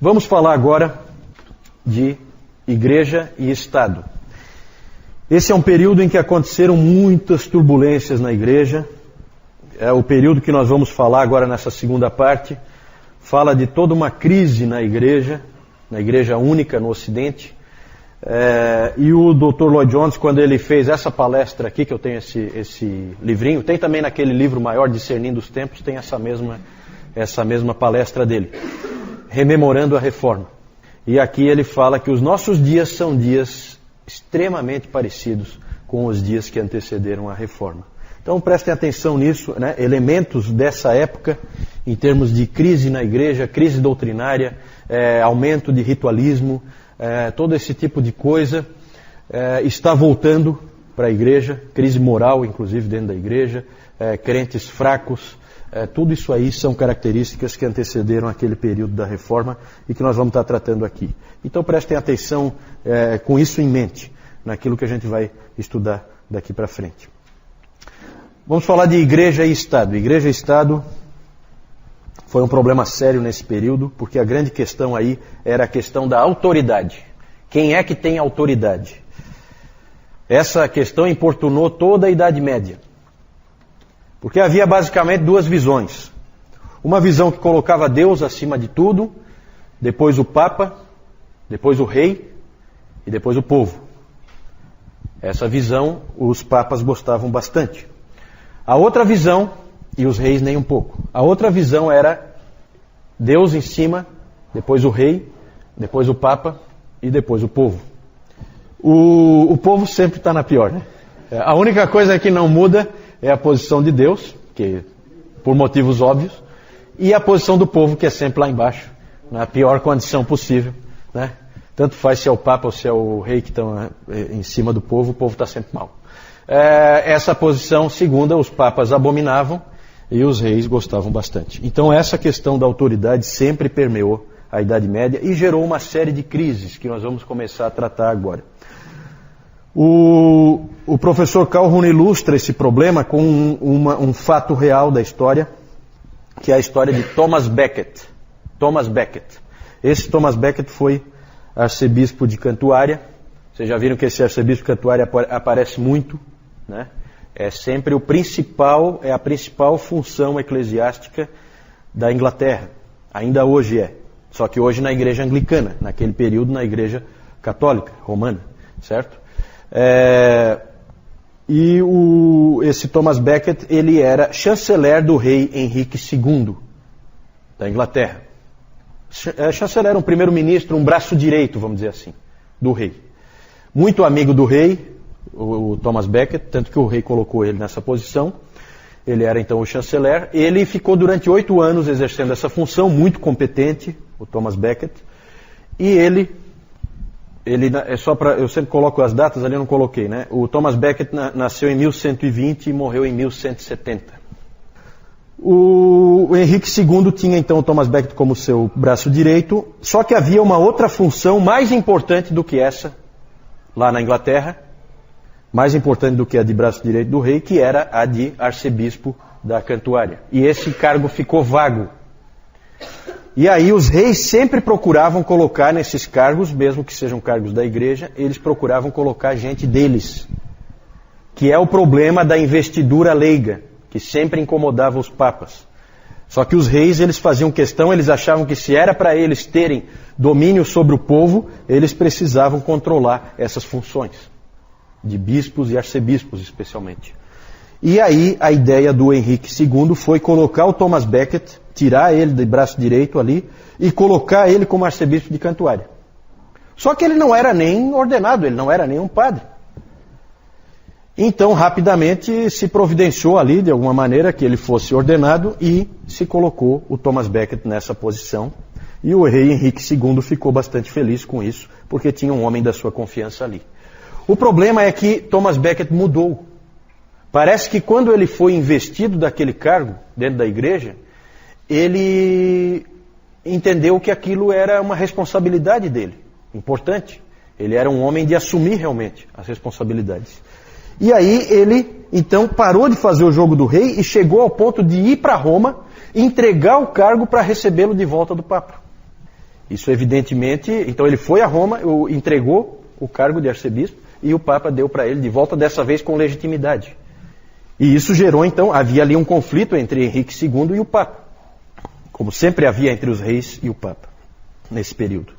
Vamos falar agora de Igreja e Estado. Esse é um período em que aconteceram muitas turbulências na Igreja. É o período que nós vamos falar agora nessa segunda parte. Fala de toda uma crise na Igreja única no Ocidente. E o Dr. Lloyd Jones, quando ele fez essa palestra aqui, que eu tenho esse livrinho, tem também naquele livro maior, Discernindo os Tempos, tem essa mesma palestra dele, rememorando a Reforma. E aqui ele fala que os nossos dias são dias extremamente parecidos com os dias que antecederam a Reforma. Então prestem atenção nisso, né? Elementos dessa época, em termos de crise na Igreja, crise doutrinária, aumento de ritualismo, todo esse tipo de coisa está voltando para a Igreja, crise moral, inclusive, dentro da Igreja, crentes fracos, tudo isso aí são características que antecederam aquele período da Reforma e que nós vamos estar tratando aqui. Então prestem atenção com isso em mente, naquilo que a gente vai estudar daqui para frente. Vamos falar de Igreja e Estado. Igreja e Estado foi um problema sério nesse período, porque a grande questão aí era a questão da autoridade. Quem é que tem autoridade? Essa questão importunou toda a Idade Média. Porque havia basicamente duas visões. Uma visão que colocava Deus acima de tudo, depois o Papa, depois o Rei e depois o povo. Essa visão os papas gostavam bastante. A outra visão, e os reis nem um pouco, a outra visão era Deus em cima, depois o Rei, depois o Papa e depois o povo. O povo sempre está na pior, né? A única coisa que não muda é a posição de Deus, que por motivos óbvios, e a posição do povo, que é sempre lá embaixo, na pior condição possível, né? Tanto faz se é o Papa ou se é o Rei que estão em cima do povo, o povo está sempre mal. Essa posição segunda, os papas abominavam e os reis gostavam bastante. Então essa questão da autoridade sempre permeou a Idade Média e gerou uma série de crises que nós vamos começar a tratar agora. O professor Calhoun ilustra esse problema com um fato real da história, que é a história de Thomas Becket. Thomas Becket. Esse Thomas Becket foi arcebispo de Cantuária. Vocês já viram que esse arcebispo de Cantuária aparece muito, né? É sempre a principal função eclesiástica da Inglaterra. Ainda hoje é. Só que hoje na igreja anglicana, naquele período na igreja católica, romana, certo? Esse Thomas Becket, ele era chanceler do rei Henrique II da Inglaterra. Chanceler, um primeiro-ministro, um braço direito, vamos dizer assim, do rei. Muito amigo do rei, o Thomas Becket, tanto que o rei colocou ele nessa posição. Ele era então o chanceler. Ele ficou durante 8 anos exercendo essa função, muito competente, o Thomas Becket. E ele eu sempre coloco as datas, ali eu não coloquei, né? O Thomas Becket nasceu em 1120 e morreu em 1170. O Henrique II tinha então o Thomas Becket como seu braço direito, só que havia uma outra função mais importante do que essa, lá na Inglaterra, mais importante do que a de braço direito do rei, que era a de arcebispo da Cantuária. E esse cargo ficou vago. E aí os reis sempre procuravam colocar nesses cargos, mesmo que sejam cargos da igreja, eles procuravam colocar gente deles, que é o problema da investidura leiga, que sempre incomodava os papas. Só que os reis, eles faziam questão, eles achavam que se era para eles terem domínio sobre o povo, eles precisavam controlar essas funções, de bispos e arcebispos especialmente. E aí a ideia do Henrique II foi colocar o Thomas Becket, tirar ele de braço direito ali, e colocar ele como arcebispo de Cantuária. Só que ele não era nem ordenado, ele não era nem um padre. Então, rapidamente, se providenciou ali, de alguma maneira, que ele fosse ordenado e se colocou o Thomas Becket nessa posição. E o rei Henrique II ficou bastante feliz com isso, porque tinha um homem da sua confiança ali. O problema é que Thomas Becket mudou. Parece que quando ele foi investido daquele cargo, dentro da igreja, ele entendeu que aquilo era uma responsabilidade dele, importante. Ele era um homem de assumir realmente as responsabilidades. E aí ele, então, parou de fazer o jogo do rei e chegou ao ponto de ir para Roma, entregar o cargo para recebê-lo de volta do Papa. Isso evidentemente, então ele foi a Roma, entregou o cargo de arcebispo e o Papa deu para ele de volta, dessa vez com legitimidade. E isso gerou então, havia ali um conflito entre Henrique II e o Papa, como sempre havia entre os reis e o Papa, nesse período.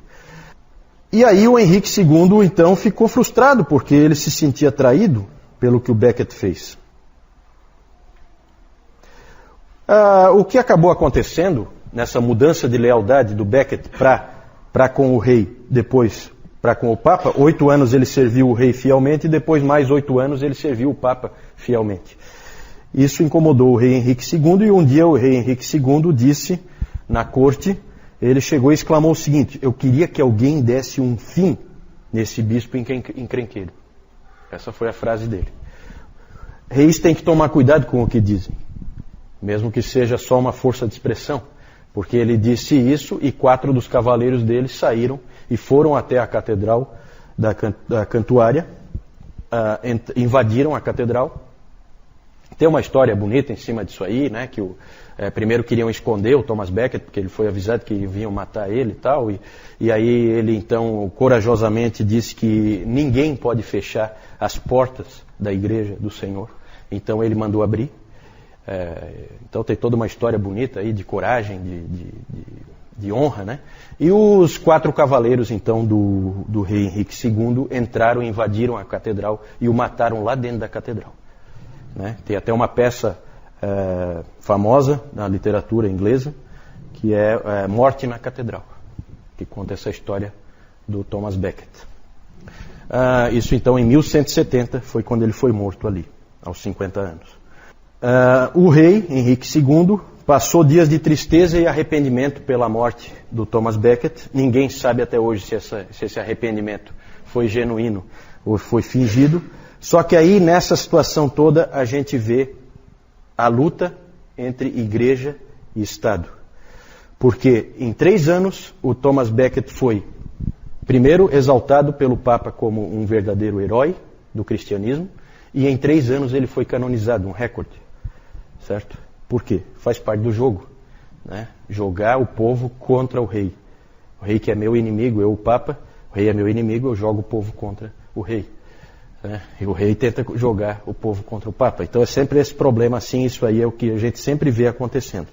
E aí o Henrique II então ficou frustrado, porque ele se sentia traído pelo que o Becket fez. O que acabou acontecendo nessa mudança de lealdade do Becket para com o rei, depois para com o Papa, 8 anos ele serviu o rei fielmente e depois mais 8 anos ele serviu o Papa fielmente. Isso incomodou o rei Henrique II e um dia o rei Henrique II disse na corte, ele chegou e exclamou o seguinte: eu queria que alguém desse um fim nesse bispo encrenqueiro. Essa foi a frase dele. Reis têm que tomar cuidado com o que dizem, mesmo que seja só uma força de expressão, porque ele disse isso e 4 dos cavaleiros dele saíram e foram até a catedral da Cantuária, invadiram a catedral. Tem uma história bonita em cima disso aí, né, que primeiro queriam esconder o Thomas Becket, porque ele foi avisado que vinham matar ele e tal, e aí ele então corajosamente disse que ninguém pode fechar as portas da igreja do Senhor, então ele mandou abrir. Então tem toda uma história bonita aí de coragem, de honra, né? E os 4 cavaleiros então do rei Henrique II entraram e invadiram a catedral e o mataram lá dentro da catedral, né? Tem até uma peça famosa na literatura inglesa que é Morte na Catedral, que conta essa história do Thomas Becket. Isso então em 1170 foi quando ele foi morto ali, aos 50 anos. O rei Henrique II passou dias de tristeza e arrependimento pela morte do Thomas Becket. Ninguém sabe até hoje se esse arrependimento foi genuíno ou foi fingido. Só que aí, nessa situação toda, a gente vê a luta entre igreja e Estado. Porque em 3 anos o Thomas Becket foi, primeiro, exaltado pelo Papa como um verdadeiro herói do cristianismo, e em 3 anos ele foi canonizado, um recorde. Certo? Por quê? Faz parte do jogo, né? Jogar o povo contra o rei. O rei que é meu inimigo, eu o Papa, o rei é meu inimigo, eu jogo o povo contra o rei, né? E o rei tenta jogar o povo contra o Papa. Então é sempre esse problema assim, isso aí é o que a gente sempre vê acontecendo.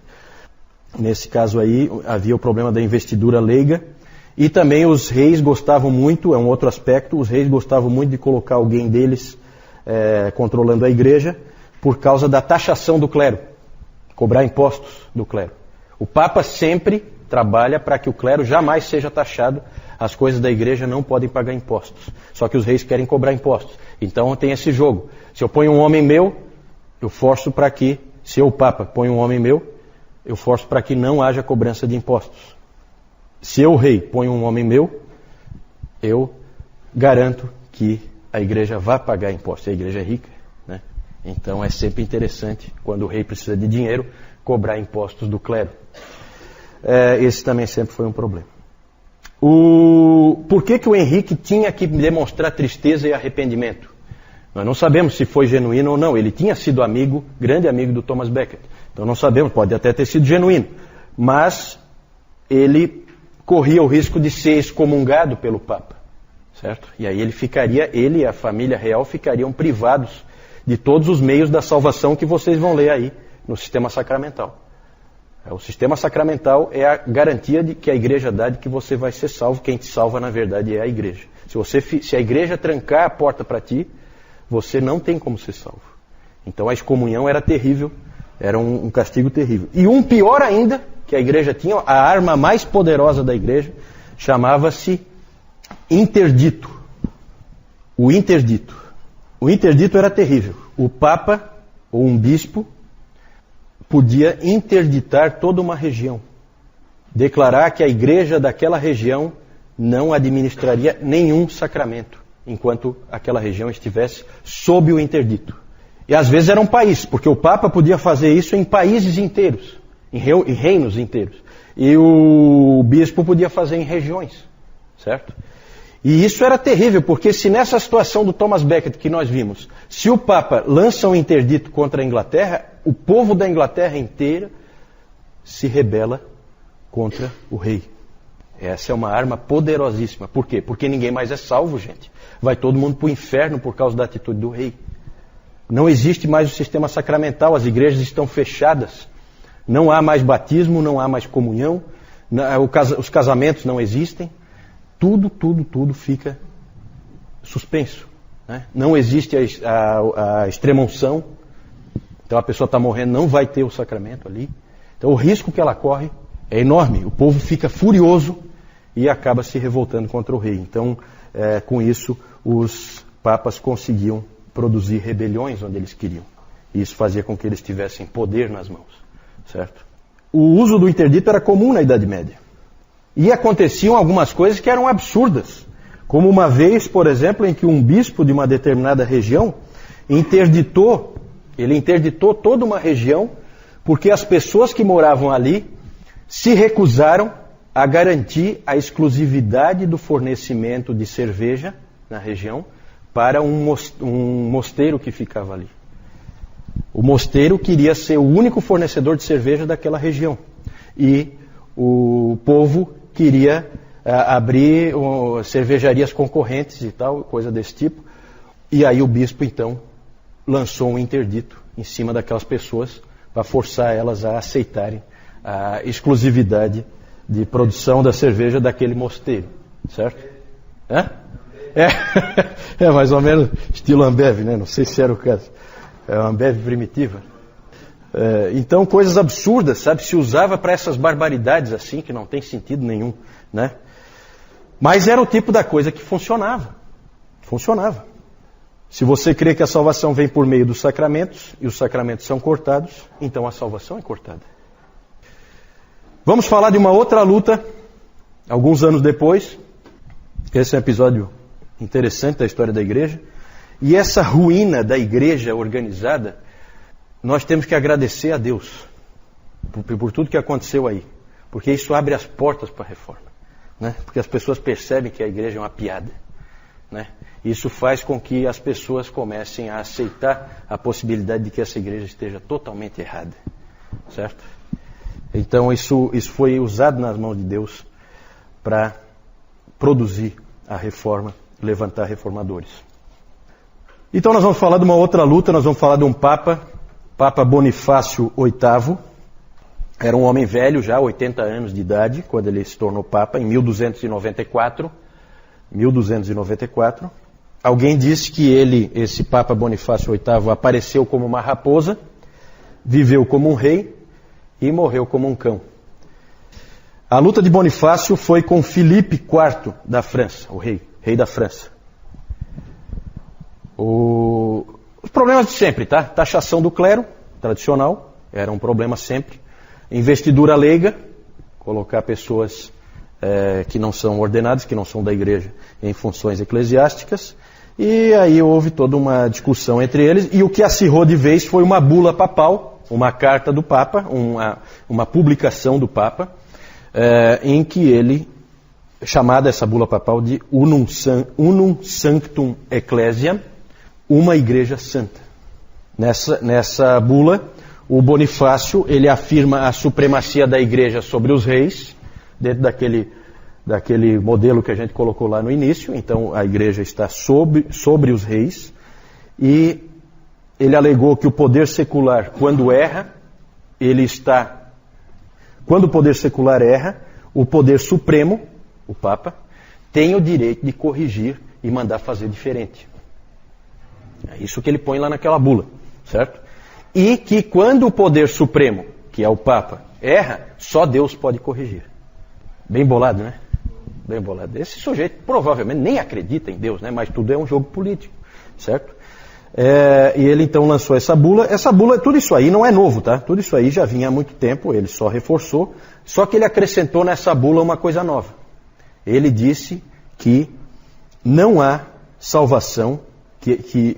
Nesse caso aí havia o problema da investidura leiga, e também os reis gostavam muito, é um outro aspecto, os reis gostavam muito de colocar alguém deles controlando a igreja, por causa da taxação do clero, cobrar impostos do clero. O Papa sempre trabalha para que o clero jamais seja taxado, as coisas da igreja não podem pagar impostos, só que os reis querem cobrar impostos. Então tem esse jogo, se eu ponho um homem meu, eu forço para que, se eu, o Papa, ponho um homem meu, eu forço para que não haja cobrança de impostos. Se eu, rei, ponho um homem meu, eu garanto que a igreja vai pagar impostos, a igreja é rica, né? Então é sempre interessante, quando o rei precisa de dinheiro, cobrar impostos do clero. Esse também sempre foi um problema. Por que o Henrique tinha que demonstrar tristeza e arrependimento? Nós não sabemos se foi genuíno ou não. Ele tinha sido amigo, grande amigo do Thomas Becket. Então não sabemos, pode até ter sido genuíno. Mas ele corria o risco de ser excomungado pelo Papa. Certo? E aí ele e a família real ficariam privados de todos os meios da salvação que vocês vão ler aí no sistema sacramental. O sistema sacramental é a garantia de que a igreja dá de que você vai ser salvo. Quem te salva, na verdade, é a igreja. Se a igreja trancar a porta para ti, você não tem como ser salvo. Então a excomunhão era terrível, era um castigo terrível. E um pior ainda, que a igreja tinha, a arma mais poderosa da igreja, chamava-se interdito. O interdito. O interdito era terrível. O Papa, ou um bispo, podia interditar toda uma região. Declarar que a igreja daquela região não administraria nenhum sacramento, enquanto aquela região estivesse sob o interdito. E às vezes era um país, porque o Papa podia fazer isso em países inteiros, em reinos inteiros. E o bispo podia fazer em regiões, certo? E isso era terrível, porque se nessa situação do Thomas Becket que nós vimos, se o Papa lança um interdito contra a Inglaterra, o povo da Inglaterra inteira se rebela contra o rei. Essa é uma arma poderosíssima. Por quê? Porque ninguém mais é salvo, gente. Vai todo mundo para o inferno por causa da atitude do rei. Não existe mais o sistema sacramental, as igrejas estão fechadas. Não há mais batismo, não há mais comunhão, os casamentos não existem. Tudo fica suspenso. Né? Não existe a extrema-unção. Então a pessoa está morrendo, não vai ter o sacramento ali. Então o risco que ela corre é enorme. O povo fica furioso e acaba se revoltando contra o rei. Então, com isso, os papas conseguiam produzir rebeliões onde eles queriam. E isso fazia com que eles tivessem poder nas mãos. Certo? O uso do interdito era comum na Idade Média. E aconteciam algumas coisas que eram absurdas. Como uma vez, por exemplo, em que um bispo de uma determinada região interditou toda uma região porque as pessoas que moravam ali se recusaram a garantir a exclusividade do fornecimento de cerveja na região para um mosteiro que ficava ali. O mosteiro queria ser o único fornecedor de cerveja daquela região. E o povo queria abrir cervejarias concorrentes e tal, coisa desse tipo. E aí o bispo, então, lançou um interdito em cima daquelas pessoas para forçar elas a aceitarem a exclusividade de produção da cerveja daquele mosteiro. Certo? É mais ou menos estilo Ambev, né? Não sei se era o caso. É uma Ambev primitiva. Então, coisas absurdas, sabe? Se usava para essas barbaridades assim, que não tem sentido nenhum, né? Mas era o tipo da coisa que funcionava. Funcionava. Se você crê que a salvação vem por meio dos sacramentos, e os sacramentos são cortados, então a salvação é cortada. Vamos falar de uma outra luta, alguns anos depois. Esse é um episódio interessante da história da igreja. E essa ruína da igreja organizada, nós temos que agradecer a Deus por tudo que aconteceu aí. Porque isso abre as portas para a reforma. Né? Porque as pessoas percebem que a igreja é uma piada. Né? Isso faz com que as pessoas comecem a aceitar a possibilidade de que essa igreja esteja totalmente errada. Certo? Então isso foi usado nas mãos de Deus para produzir a reforma, levantar reformadores. Então nós vamos falar de uma outra luta, nós vamos falar de um Papa Bonifácio VIII. Era um homem velho já, 80 anos de idade, quando ele se tornou Papa, em 1294. Alguém disse que esse Papa Bonifácio VIII, apareceu como uma raposa, viveu como um rei e morreu como um cão. A luta de Bonifácio foi com Filipe IV da França, o rei da França. Os problemas de sempre, tá? Taxação do clero, tradicional, era um problema sempre. Investidura leiga, colocar pessoas que não são ordenadas, que não são da igreja, em funções eclesiásticas. E aí houve toda uma discussão entre eles. E o que acirrou de vez foi uma bula papal, uma carta do Papa, uma publicação do Papa, em que ele, chamada essa bula papal de Unum Sanctum Ecclesiam, uma igreja santa. Nessa bula, o Bonifácio, ele afirma a supremacia da igreja sobre os reis, dentro daquele modelo que a gente colocou lá no início. Então a igreja está sobre os reis, e ele alegou que o poder secular, quando o poder secular erra, o poder supremo, o Papa, tem o direito de corrigir e mandar fazer diferente. É isso que ele põe lá naquela bula, certo? E que quando o poder supremo, que é o Papa, erra, só Deus pode corrigir. Bem bolado, né? Bem bolado. Esse sujeito provavelmente nem acredita em Deus, né? Mas tudo é um jogo político, certo? E ele então lançou essa bula. Essa bula, tudo isso aí não é novo, tá? Tudo isso aí já vinha há muito tempo, ele só reforçou. Só que ele acrescentou nessa bula uma coisa nova. Ele disse que não há salvação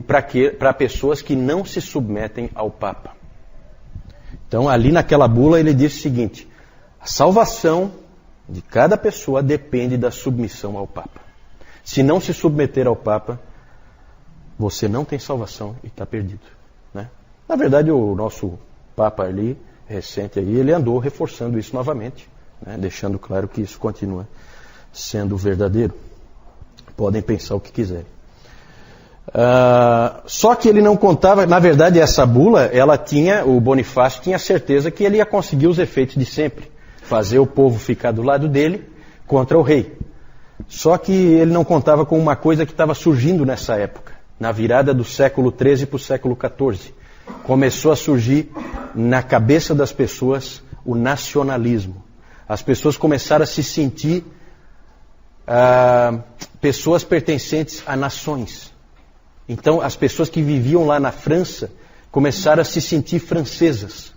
para pessoas que não se submetem ao Papa. Então, ali naquela bula, ele disse o seguinte: a salvação de cada pessoa depende da submissão ao Papa. Se não se submeter ao Papa, você não tem salvação e está perdido. Né? Na verdade, o nosso Papa ali, recente aí, ele andou reforçando isso novamente, né? Deixando claro que isso continua sendo verdadeiro. Podem pensar o que quiserem. Só que ele não contava, na verdade essa bula, o Bonifácio tinha certeza que ele ia conseguir os efeitos de sempre, fazer o povo ficar do lado dele contra o rei. Só que ele não contava com uma coisa que estava surgindo nessa época, na virada do século XIII para o século XIV. Começou a surgir na cabeça das pessoas o nacionalismo. As pessoas começaram a se sentir pessoas pertencentes a nações. Então, as pessoas que viviam lá na França começaram a se sentir francesas.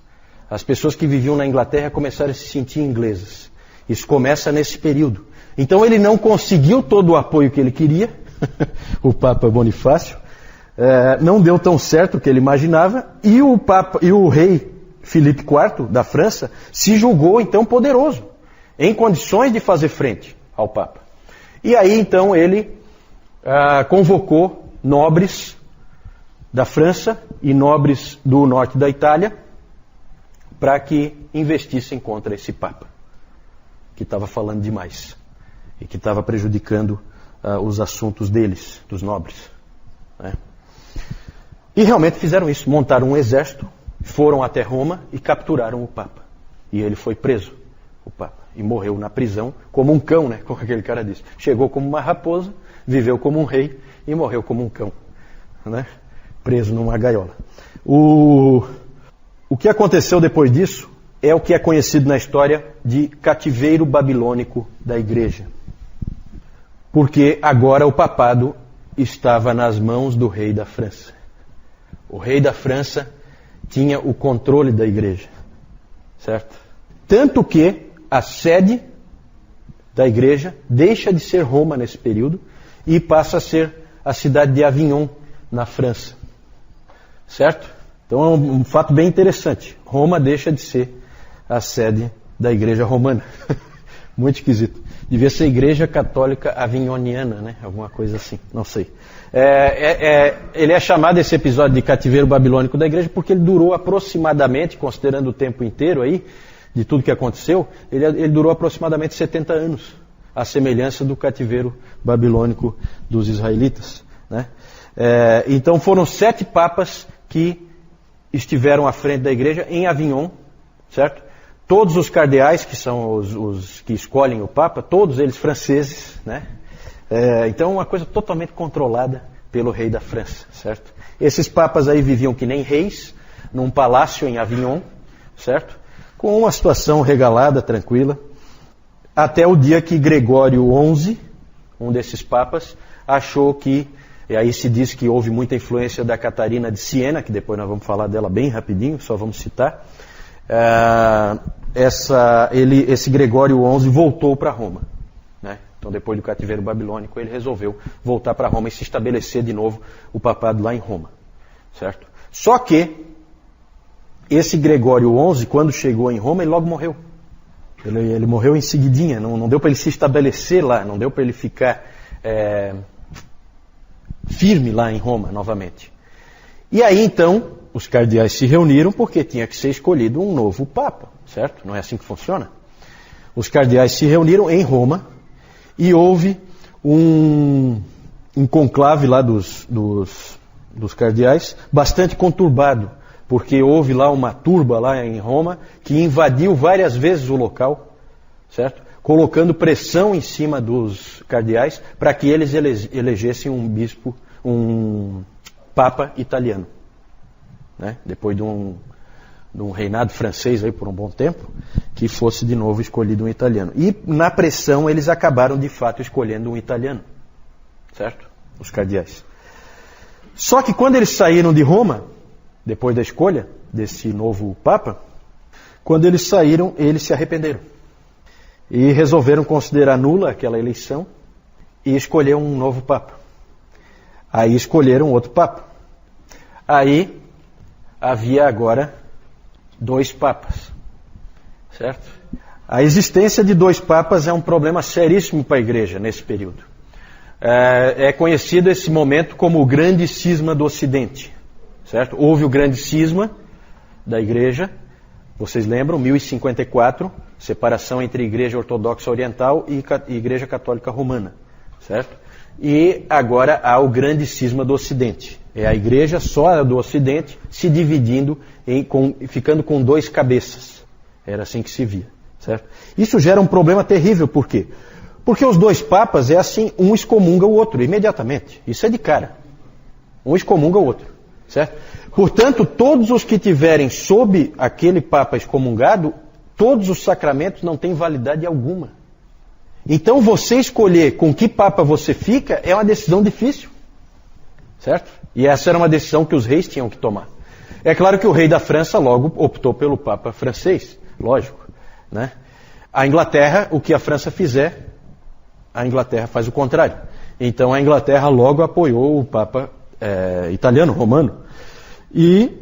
As pessoas que viviam na Inglaterra começaram a se sentir inglesas. Isso começa nesse período. Então, ele não conseguiu todo o apoio que ele queria, o Papa Bonifácio. Não deu tão certo o que ele imaginava. E o rei Filipe IV, da França, se julgou, então, poderoso, em condições de fazer frente ao Papa. E aí, então, ele convocou nobres da França e nobres do norte da Itália para que investissem contra esse Papa, que estava falando demais e que estava prejudicando os assuntos deles, dos nobres. Né? E realmente fizeram isso, montaram um exército, foram até Roma e capturaram o Papa. E ele foi preso, o Papa, e morreu na prisão como um cão, né? Como aquele cara disse. Chegou como uma raposa, viveu como um rei e morreu como um cão, né? Preso numa gaiola. O que aconteceu depois disso é o que é conhecido na história de cativeiro babilônico da igreja. Porque agora o papado estava nas mãos do rei da França. O rei da França tinha o controle da igreja, certo? Tanto que a sede da igreja deixa de ser Roma nesse período e passa a ser a cidade de Avignon, na França. Certo? Então é um fato bem interessante. Roma deixa de ser a sede da igreja romana. Muito esquisito. Devia ser Igreja Católica Avignoniana, né? Alguma coisa assim, não sei. Ele é chamado, esse episódio de cativeiro babilônico da igreja, porque ele durou aproximadamente, considerando o tempo inteiro aí, de tudo que aconteceu, ele durou aproximadamente 70 anos, à semelhança do cativeiro babilônico dos israelitas. Né? Então foram 7 papas que estiveram à frente da igreja em Avignon, certo? Todos os cardeais, que são os que escolhem o Papa, todos eles franceses, né? Então uma coisa totalmente controlada pelo rei da França, certo? Esses papas aí viviam que nem reis, num palácio em Avignon, certo? Com uma situação regalada, tranquila, até o dia que Gregório XI, um desses papas, achou que, e aí se diz que houve muita influência da Catarina de Siena, que depois nós vamos falar dela bem rapidinho, só vamos citar. Esse Gregório XI voltou para Roma. Né? Então, depois do cativeiro babilônico, ele resolveu voltar para Roma e se estabelecer de novo o papado lá em Roma. Certo? Só que esse Gregório XI, quando chegou em Roma, ele logo morreu. Ele morreu em seguidinha, não deu para ele se estabelecer lá, não deu para ele ficar firme lá em Roma novamente. E aí então, os cardeais se reuniram porque tinha que ser escolhido um novo Papa, certo? Não é assim que funciona? Os cardeais se reuniram em Roma e houve um conclave lá dos cardeais bastante conturbado, porque houve lá uma turba lá em Roma que invadiu várias vezes o local, certo? Colocando pressão em cima dos cardeais para que eles elegessem um Papa italiano. Né? Depois de um reinado francês aí por um bom tempo, que fosse de novo escolhido um italiano. E na pressão eles acabaram de fato escolhendo um italiano, certo? Os cardeais. Só que quando eles saíram de Roma, depois da escolha desse novo Papa, quando eles saíram, eles se arrependeram. E resolveram considerar nula aquela eleição e escolher um novo Papa. Aí escolheram outro Papa. Aí havia agora 2 papas, certo? A existência de 2 papas é um problema seríssimo para a igreja nesse período. É conhecido esse momento como o grande cisma do Ocidente, certo? Houve o grande cisma da igreja, Vocês lembram, 1054, separação entre Igreja Ortodoxa Oriental e Igreja Católica Romana, certo? E agora há o grande cisma do Ocidente. É a Igreja só do Ocidente se dividindo, ficando com 2 cabeças. Era assim que se via, certo? Isso gera um problema terrível, por quê? Porque os 2 papas é assim, um excomunga o outro, imediatamente. Isso é de cara. Um excomunga o outro, certo? Portanto, todos os que tiverem sob aquele papa excomungado, todos os sacramentos não têm validade alguma. Então, você escolher com que papa você fica é uma decisão difícil, certo? E essa era uma decisão que os reis tinham que tomar. É claro que o rei da França logo optou pelo papa francês, lógico, né? A Inglaterra, o que a França fizer, a Inglaterra faz o contrário. Então, a Inglaterra logo apoiou o papa italiano, romano. E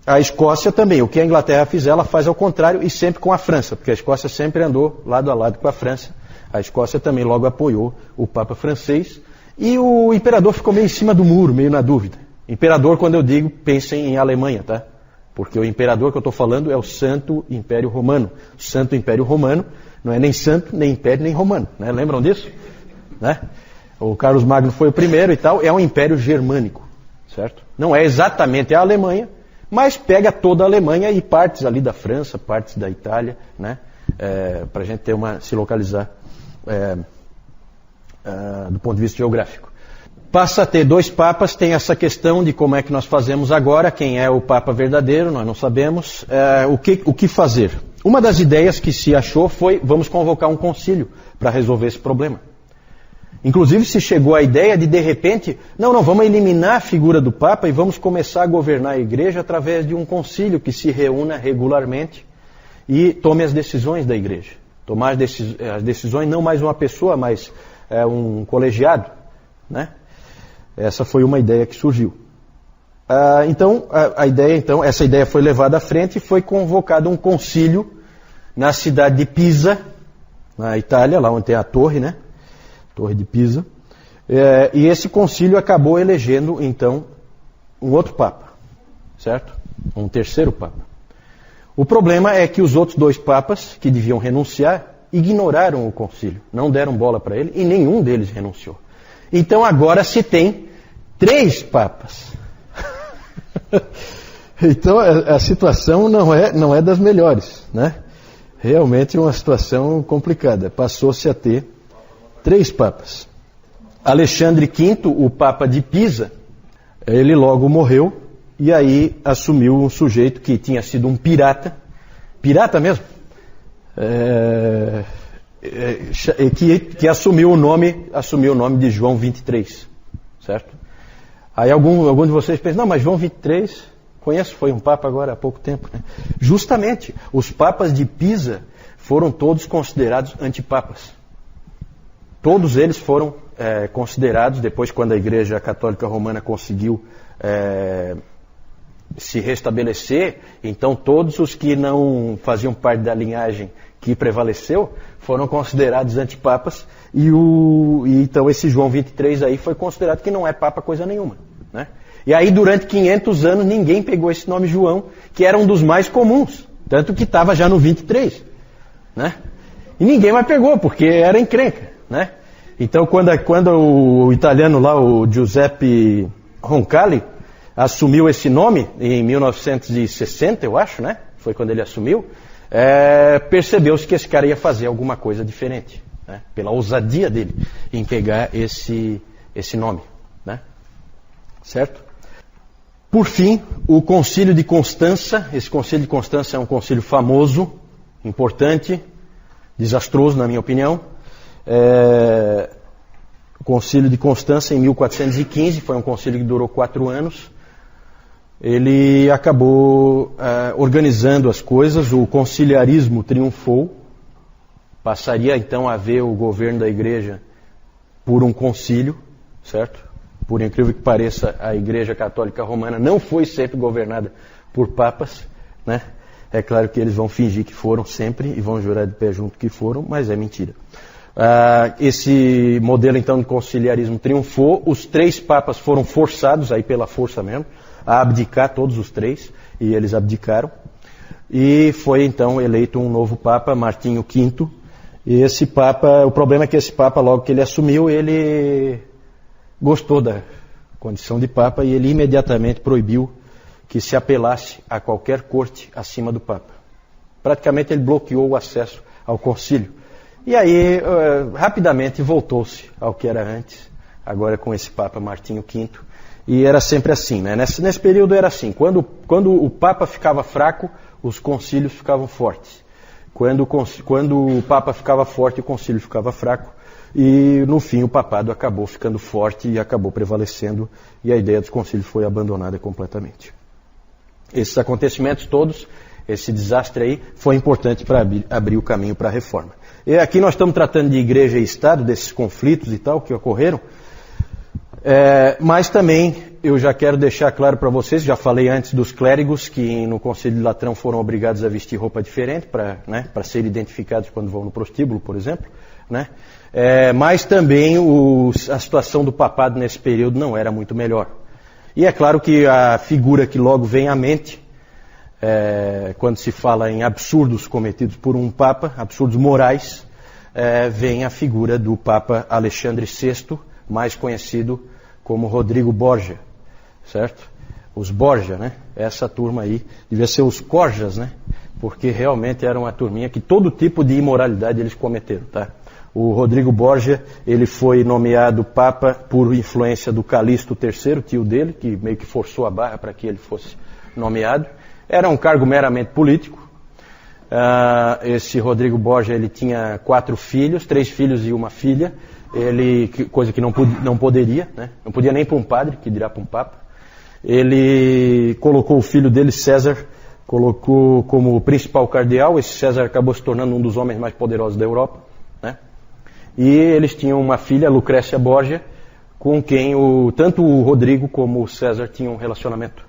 a Escócia também. O que a Inglaterra fizer, ela faz ao contrário e sempre com a França, porque a Escócia sempre andou lado a lado com a França. A Escócia também logo apoiou o Papa francês. E o imperador ficou meio em cima do muro, meio na dúvida. Imperador, quando eu digo, pensem em Alemanha, tá? Porque o imperador que eu estou falando é o Santo Império Romano. O Santo Império Romano não é nem santo, nem império, nem romano. Né? Lembram disso? Né? O Carlos Magno foi o primeiro e tal. É um império germânico, certo? Não é exatamente a Alemanha, mas pega toda a Alemanha e partes ali da França, partes da Itália, né? Para a gente ter se localizar do ponto de vista geográfico. Passa a ter 2 papas, tem essa questão de como é que nós fazemos agora, quem é o papa verdadeiro, nós não sabemos, o que fazer. Uma das ideias que se achou foi, vamos convocar um concílio para resolver esse problema. Inclusive se chegou à ideia de repente, não, vamos eliminar a figura do Papa e vamos começar a governar a Igreja através de um concílio que se reúna regularmente e tome as decisões da Igreja. Tomar as decisões não mais uma pessoa, mas um colegiado, né? Essa foi uma ideia que surgiu. Essa ideia foi levada à frente e foi convocado um concílio na cidade de Pisa, na Itália, lá onde tem a torre, né? Torre de Pisa, e esse concílio acabou elegendo, então, um outro papa, certo? Um terceiro papa. O problema é que os outros 2 papas, que deviam renunciar, ignoraram o concílio, não deram bola para ele, e nenhum deles renunciou. Então agora se tem 3 papas. Então a situação não é das melhores, né? Realmente é uma situação complicada. Passou-se a ter 3 papas. Alexandre V, o Papa de Pisa, ele logo morreu e aí assumiu um sujeito que tinha sido um pirata mesmo, que assumiu o nome de João 23, certo? Aí algum de vocês pensa, não, mas João 23, conheço, foi um papa agora há pouco tempo, né? Justamente, os papas de Pisa foram todos considerados antipapas. Todos eles foram considerados, depois quando a Igreja Católica Romana conseguiu se restabelecer, então todos os que não faziam parte da linhagem que prevaleceu foram considerados antipapas, e então esse João 23 aí foi considerado que não é papa coisa nenhuma, né? E aí durante 500 anos ninguém pegou esse nome João, que era um dos mais comuns, tanto que estava já no 23, né? E ninguém mais pegou, porque era encrenca, né? Então quando o italiano lá, o Giuseppe Roncalli, assumiu esse nome em 1960, eu acho, né? Foi quando ele assumiu. Percebeu-se que esse cara ia fazer alguma coisa diferente, né? Pela ousadia dele em pegar esse nome, né? Certo? Por fim, o Concílio de Constança. Esse Concílio de Constança é um concílio famoso, importante, desastroso na minha opinião. O Concílio de Constança em 1415, foi um concílio que durou 4 anos. Ele acabou organizando as coisas, o conciliarismo triunfou, passaria então a haver o governo da Igreja por um concílio, certo? Por incrível que pareça, a Igreja Católica Romana não foi sempre governada por papas, né? É claro que eles vão fingir que foram sempre e vão jurar de pé junto que foram, mas é mentira. Esse modelo então de conciliarismo triunfou, os 3 papas foram forçados, aí pela força mesmo, a abdicar, todos os 3, e eles abdicaram. e foi então eleito um novo Papa, Martinho V. E esse Papa, o problema é que esse Papa, logo que ele assumiu, ele gostou da condição de Papa e ele imediatamente proibiu que se apelasse a qualquer corte acima do Papa. Praticamente ele bloqueou o acesso ao concílio. E aí, rapidamente, voltou-se ao que era antes, agora com esse Papa Martinho V. E era sempre assim, né? Nesse período era assim, quando o Papa ficava fraco, os concílios ficavam fortes. Quando o Papa ficava forte, o concílio ficava fraco. E, no fim, o papado acabou ficando forte e acabou prevalecendo, e a ideia dos concílios foi abandonada completamente. Esses acontecimentos todos, esse desastre aí, foi importante para abrir o caminho para a reforma. E aqui nós estamos tratando de igreja e Estado, desses conflitos e tal que ocorreram, mas também eu já quero deixar claro para vocês, já falei antes dos clérigos que no Concílio de Latrão foram obrigados a vestir roupa diferente para serem identificados quando vão no prostíbulo, por exemplo, né? Mas também a situação do papado nesse período não era muito melhor. E é claro que a figura que logo vem à mente, quando se fala em absurdos cometidos por um Papa, absurdos morais, vem a figura do Papa Alexandre VI, mais conhecido como Rodrigo Borgia, certo? Os Borgia, né? Essa turma aí, devia ser os Corjas, né? Porque realmente era uma turminha que todo tipo de imoralidade eles cometeram, tá? O Rodrigo Borgia, ele foi nomeado Papa por influência do Calixto III, tio dele, que meio que forçou a barra para que ele fosse nomeado. Era um cargo meramente político. Esse Rodrigo Borgia, ele tinha 4 filhos, 3 filhos e uma filha, coisa que não poderia, né? Não podia nem para um padre, que dirá para um Papa. Ele colocou o filho dele, César, colocou como principal cardeal. Esse César acabou se tornando um dos homens mais poderosos da Europa, né? E eles tinham uma filha, Lucrécia Borgia, com quem tanto o Rodrigo como o César tinham um relacionamento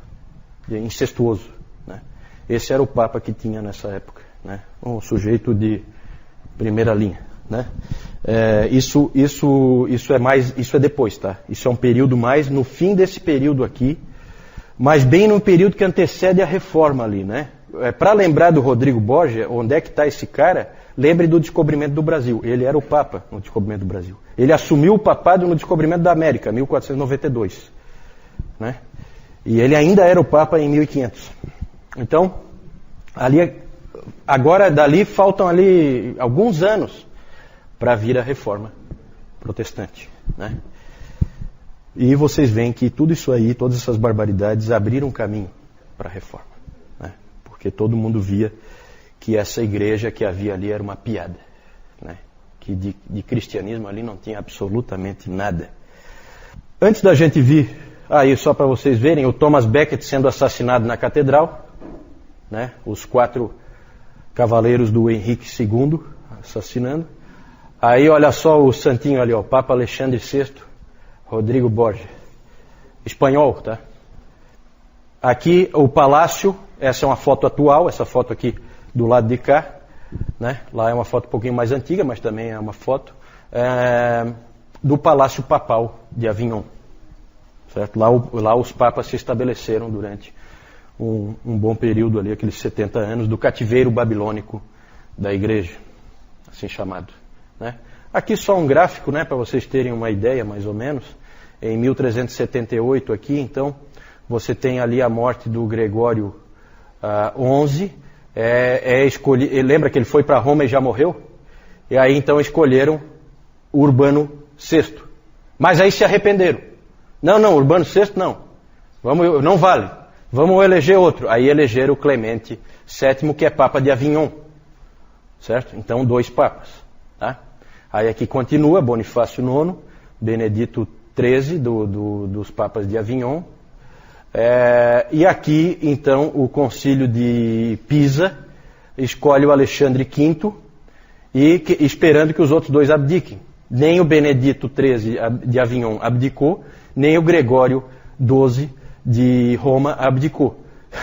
incestuoso, né? Esse era o Papa que tinha nessa época, né? Um sujeito de primeira linha, né? Isso é depois, tá? Isso é um período mais no fim desse período aqui, mas bem no período que antecede a reforma ali, né? Para lembrar do Rodrigo Borgia, onde é que está esse cara? Lembre do descobrimento do Brasil. Ele era o Papa no descobrimento do Brasil. Ele assumiu o papado no descobrimento da América, 1492. Né? E ele ainda era o Papa em 1500. Então, dali faltam ali alguns anos para vir a reforma protestante. Né? E vocês veem que tudo isso aí, todas essas barbaridades, abriram caminho para a reforma. Né? Porque todo mundo via que essa igreja que havia ali era uma piada, né? Que de cristianismo ali não tinha absolutamente nada. Antes da gente vir, aí só para vocês verem, o Thomas Becket sendo assassinado na catedral, né? Os 4 cavaleiros do Henrique II assassinando. Aí olha só o santinho ali, ó, Papa Alexandre VI, Rodrigo Borgia, espanhol, tá? Aqui o palácio, essa é uma foto atual, essa foto aqui do lado de cá, né? Lá é uma foto um pouquinho mais antiga, mas também é uma foto do Palácio Papal de Avignon. Certo? Lá os papas se estabeleceram durante um bom período ali, aqueles 70 anos, do cativeiro babilônico da igreja, assim chamado. Né? Aqui só um gráfico, né, para vocês terem uma ideia, mais ou menos. Em 1378 aqui, então, você tem ali a morte do Gregório XI. Lembra que ele foi para Roma e já morreu? E aí então escolheram Urbano VI. Mas aí se arrependeram. Não, Urbano VI não. Não vale. Vamos eleger outro. Aí elegeram o Clemente VII, que é Papa de Avignon. Certo? Então 2 papas. Tá? Aí aqui continua Bonifácio IX, Benedito XIII, dos papas de Avignon. E aqui, então, o concílio de Pisa escolhe o Alexandre V esperando que os outros 2 abdiquem. Nem o Benedito XIII de Avignon abdicou, nem o Gregório XII de Roma abdicou.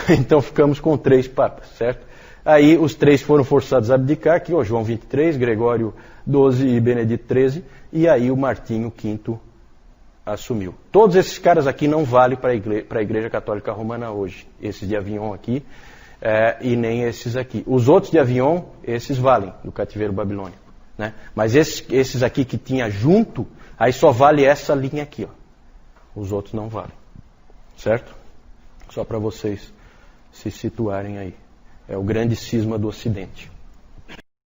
Então ficamos com 3 papas, certo? Aí os 3 foram forçados a abdicar, aqui o João XXIII, Gregório XII e Benedito XIII, e aí o Martinho V assumiu. Todos esses caras aqui não valem para a Igreja Católica Romana hoje. Esses de Avignon aqui, e nem esses aqui. Os outros de Avion, esses valem do cativeiro babilônico. Né? Mas esses aqui que tinha junto, aí só vale essa linha aqui. Ó. Os outros não valem. Certo? Só para vocês se situarem aí. É o grande cisma do Ocidente.